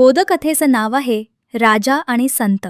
बोधकथेचं नाव आहे राजा आणि संत.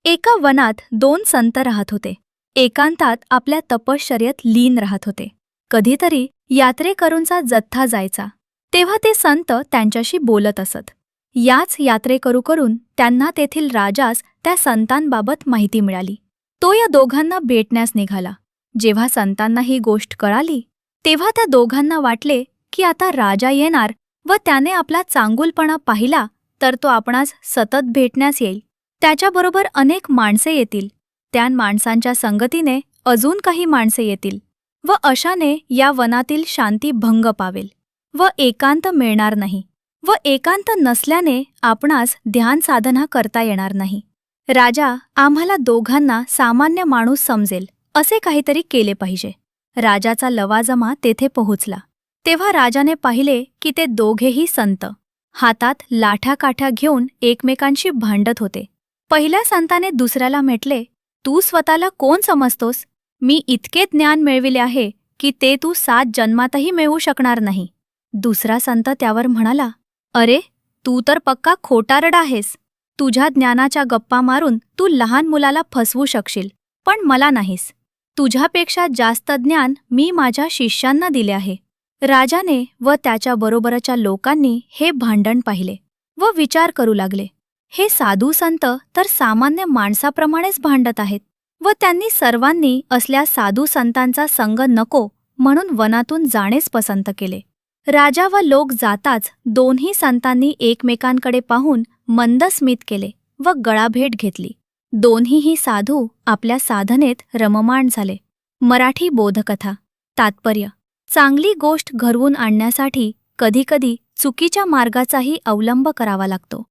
एका वनात दोन संत राहत होते. एकांतात आपल्या तपश्चर्येत लीन राहत होते. कधीतरी यात्रेकरूंचा जथ्था जायचा, तेव्हा ते संत त्यांच्याशी बोलत असत. याच यात्रेकरू करून त्यांना तेथील राजास त्या संतांबाबत माहिती मिळाली. तो या दोघांना भेटण्यास निघाला. जेव्हा संतांना ही गोष्ट कळाली, तेव्हा त्या दोघांना वाटले की आता राजा येणार व त्याने आपला चांगुलपणा पाहिला तर तो आपणास सतत भेटण्यास येईल. त्याच्याबरोबर अनेक माणसे येतील. त्या माणसांच्या संगतीने अजून काही माणसे येतील व अशाने या वनातील शांती भंग पावेल व एकांत मिळणार नाही व एकांत नसल्याने आपणास ध्यान साधना करता येणार नाही. राजा आम्हाला दोघांना सामान्य माणूस समजेल असे काहीतरी केले पाहिजे. राजाचा लवाजमा तेथे पोहोचला. तेव्हा राजाने पाहिले की ते दोघेही संत हातात लाठ्याकाठ्या घेऊन एकमेकांशी भांडत होते. पहिल्या संताने दुसऱ्याला म्हटले, तू स्वतःला कोण समजतोस? मी इतके ज्ञान मिळविले आहे की ते तू 7 जन्मातही मिळवू शकणार नाही. दुसरा संत त्यावर म्हणाला, अरे, तू तर पक्का खोटारड आहेस. तुझ्या ज्ञानाच्या गप्पा मारून तू लहान मुलाला फसवू शकशील, पण मला नाहीस. तुझ्यापेक्षा जास्त ज्ञान मी माझ्या शिष्यांना दिले आहे. राजाने व त्याच्या बरोबरच्या लोकांनी हे भांडण पाहिले व विचार करू लागले, हे साधू संत तर सामान्य माणसाप्रमाणेच भांडत आहेत व त्यांनी सर्वांनी असल्या साधू संतांचा संग नको म्हणून वनातून जाणेच पसंत केले. राजा व लोक जाताच दोन्ही संतांनी एकमेकांकडे पाहून मंद स्मित केले व गळाभेट घेतली. दोन्हीही साधू आपल्या साधनेत रममाण झाले. मराठी बोधकथा. तात्पर्य: चांगली गोष्ट घडवून आणण्यासाठी कधीकधी चुकीच्या मार्गाचाही अवलंब करावा लागतो.